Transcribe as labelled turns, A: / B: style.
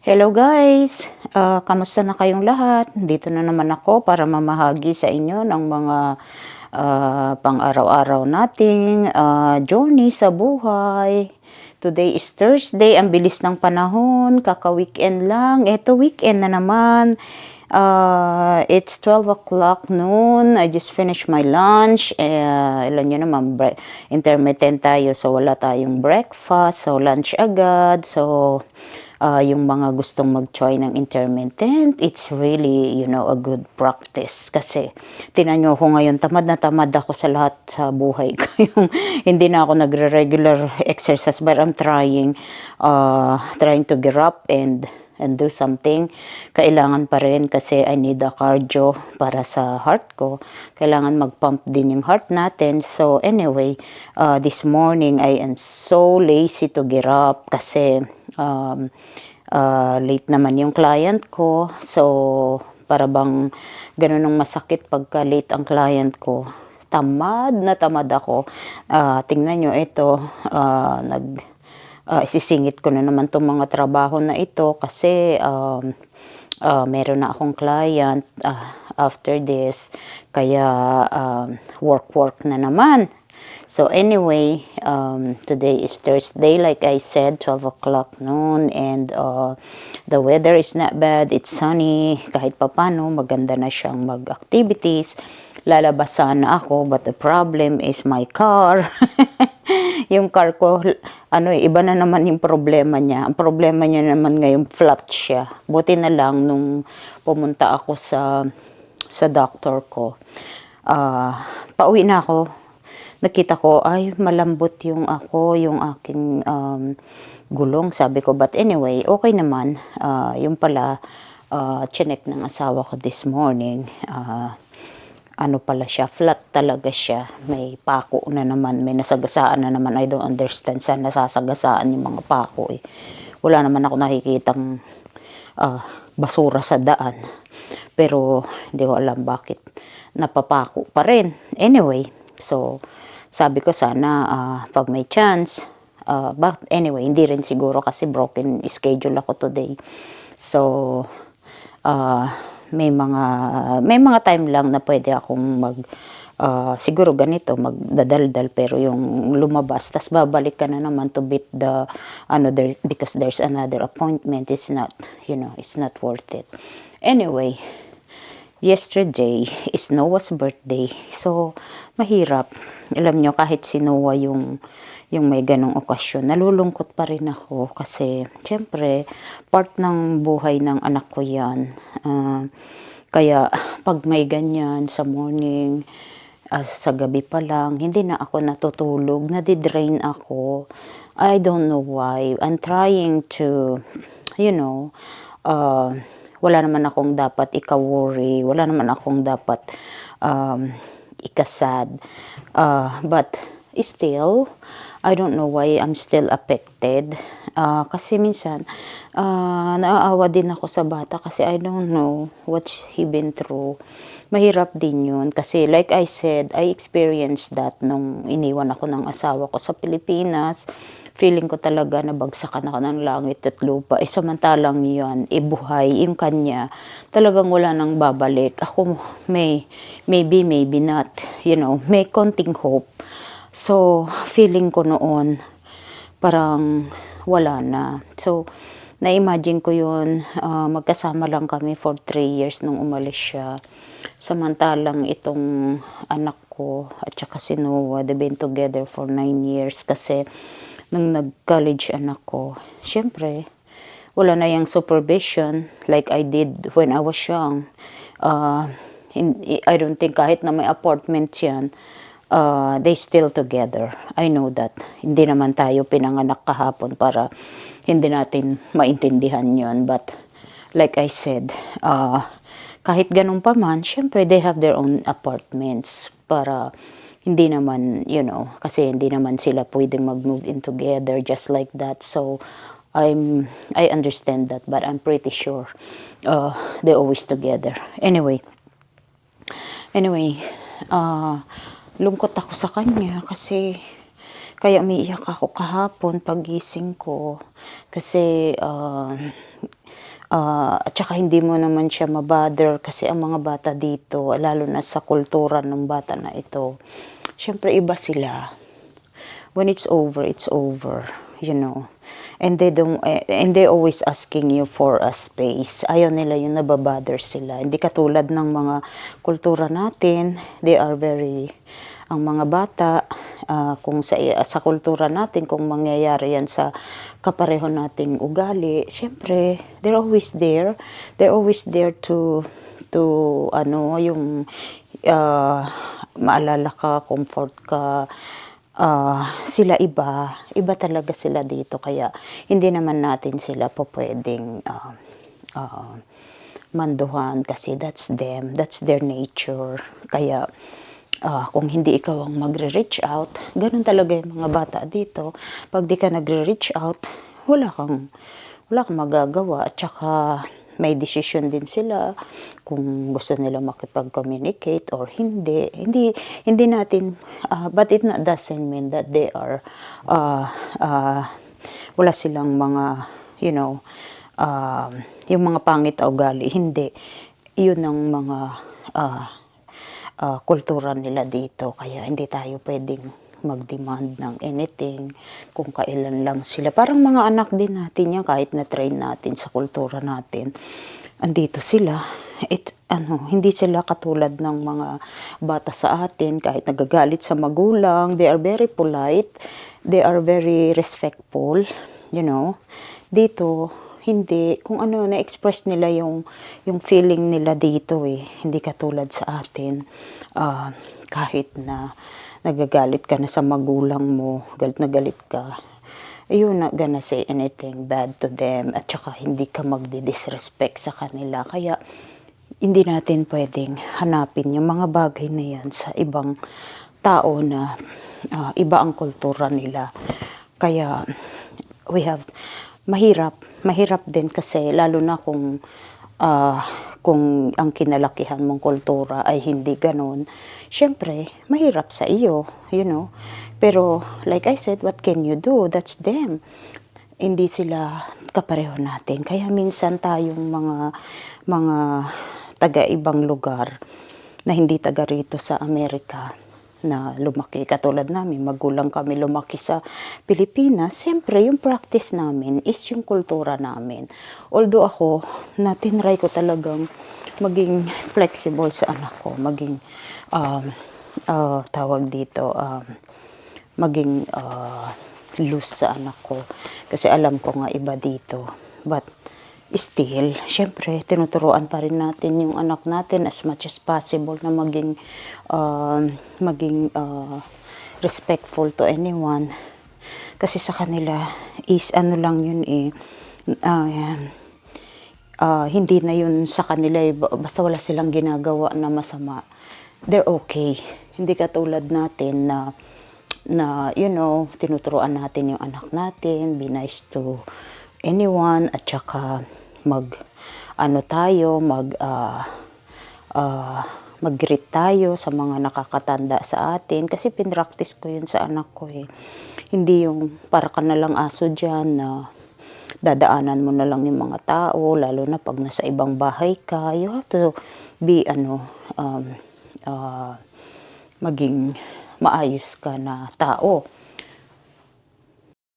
A: Hello guys! Kamusta na kayong lahat? Dito na naman ako para mamahagi sa inyo ng mga pang-araw-araw nating journey sa buhay. Today is Thursday, ang bilis ng panahon, kaka-weekend lang. Eto, weekend na naman. It's 12 o'clock noon. I just finished my lunch. Ilan nyo naman, intermittent tayo, so wala tayong breakfast. So lunch agad. So yung mga gustong mag-try ng intermittent, it's really, a good practice. Kasi, tinan nyo ako ngayon, tamad na tamad ako sa lahat sa buhay ko. Yung, hindi na ako nagre-regular exercise, but I'm trying to get up and do something. Kailangan pa rin kasi I need a cardio para sa heart ko. Kailangan mag-pump din yung heart natin. So anyway, this morning I am so lazy to get up kasi late naman yung client ko. So para bang ganun masakit pagka late ang client ko. Tamad na tamad ako. Tingnan nyo ito, isisingit ko na naman itong mga trabaho na ito kasi meron na akong client after this, kaya work na naman. So anyway, today is Thursday, like I said, 12 o'clock noon, and the weather is not bad, it's sunny, kahit papano maganda na siyang mag-activities. Lalabas sana ako, but the problem is my car. Yung car ko, iba na naman yung problema niya. Ang problema niya naman ngayon, flat siya. Buti na lang nung pumunta ako sa doctor ko. Pauwi na ako. Nakita ko, ay, malambot yung aking gulong, sabi ko. But anyway, okay naman. Yung pala, chinek ng asawa ko this morning. Pala siya, flat talaga siya. May pako na naman, may nasagasaan na naman. I don't understand saan nasasagasaan yung mga pako eh. Wala naman ako nakikitang basura sa daan. Pero hindi ko alam bakit napapako pa rin. Anyway, so sabi ko sana pag may chance, but anyway, hindi rin siguro kasi broken schedule ako today. So, may mga time lang na pwede akong siguro ganito, magdadaldal, pero yung lumabas, tas babalik ka na naman to beat the, because there's another appointment, it's not, it's not worth it. Anyway, yesterday is Noah's birthday, so mahirap. Alam nyo, kahit si Noah yung may ganong okasyon, nalulungkot pa rin ako kasi syempre part ng buhay ng anak ko yan. Kaya pag may ganyan sa morning, sa gabi pa lang, hindi na ako natutulog, nadidrain ako. I don't know why. I'm trying to, wala naman akong dapat ika-worry, wala naman akong dapat ikasad. But still, I don't know why I'm still affected. Kasi minsan, naaawa din ako sa bata kasi I don't know what he been through. Mahirap din yun. Kasi like I said, I experienced that nung iniwan ako ng asawa ko sa Pilipinas. Feeling ko talaga na bagsakan ako ng langit at lupa. Samantalang yan, buhay, yung kanya, talagang wala nang babalik. Ako, maybe not, may konting hope. So, feeling ko noon, parang wala na. So, na-imagine ko yun, magkasama lang kami for 3 years nung umalis siya. Samantalang itong anak ko at saka si Noah, they've been together for 9 years kasi nung nag-college anak ko, syempre, wala na yung supervision like I did when I was young. I don't think kahit na may apartment yan, they still together. I know that. Hindi naman tayo pinanganak kahapon para hindi natin maintindihan yon. But like I said, kahit ganun pa man, syempre they have their own apartments para hindi naman, kasi hindi naman sila pwedeng mag-move in together just like that. So, I understand that, but I'm pretty sure they're always together. Anyway, lungkot ako sa kanya kasi kaya umiiyak ako kahapon pagising ko kasi At saka hindi mo naman siya ma-bother kasi ang mga bata dito, lalo na sa kultura ng bata na ito, siyempre iba sila. When it's over, you know. And they always asking you for a space. Ayaw nila yung nababother sila. Hindi katulad ng mga kultura natin, ang mga bata, kung sa kultura natin, kung mangyayari yan sa kapareho nating ugali, syempre, they're always there. They're always there to yung maalala ka, comfort ka, sila iba talaga sila dito, kaya hindi naman natin sila pwedeng manduhan kasi that's them, that's their nature. Kaya kung hindi ikaw ang magre-reach out, ganun talaga yung mga bata dito. Pag di ka nagre-reach out, wala kang magagawa. At saka may decision din sila kung gusto nila makipag-communicate or hindi. Hindi natin, but it doesn't mean that they are, wala silang mga, yung mga pangit na ugali. Hindi. Yun ang mga kultura nila dito. Kaya hindi tayo pwedeng mag-demand ng anything kung kailan lang sila. Parang mga anak din natin yan, kahit na-train natin sa kultura natin. Andito sila. Hindi sila katulad ng mga bata sa atin, kahit nagagalit sa magulang. They are very polite. They are very respectful. Dito, hindi. Kung na-express nila yung feeling nila dito Hindi katulad sa atin. Kahit na nagagalit ka na sa magulang mo, galit na galit ka, you're not gonna say anything bad to them, at saka hindi ka magdi-disrespect sa kanila. Kaya hindi natin pwedeng hanapin yung mga bagay na yan sa ibang tao na iba ang kultura nila. Kaya mahirap din kasi, lalo na kung ang kinalakihan mong kultura ay hindi ganun, syempre, mahirap sa iyo, Pero, like I said, what can you do? That's them. Hindi sila kapareho natin. Kaya minsan tayong mga taga-ibang lugar na hindi taga rito sa Amerika, na lumaki katulad namin, magulang kami lumaki sa Pilipinas, siyempre yung practice namin is yung kultura namin. Although ako, tinry ko talagang maging flexible sa anak ko, maging maging loose sa anak ko, kasi alam ko nga iba dito. But still, syempre, tinuturuan pa rin natin yung anak natin as much as possible na maging respectful to anyone. Kasi sa kanila is lang yun hindi na yun sa kanila basta wala silang ginagawa na masama, they're okay. Hindi katulad natin na tinuturuan natin yung anak natin, be nice to anyone, at saka mag-greet tayo sa mga nakakatanda sa atin, kasi pinractice ko yun sa anak ko Hindi yung para ka na lang aso dyan na dadaanan mo na lang yung mga tao, lalo na pag nasa ibang bahay ka. You have to be maging maayos ka na tao.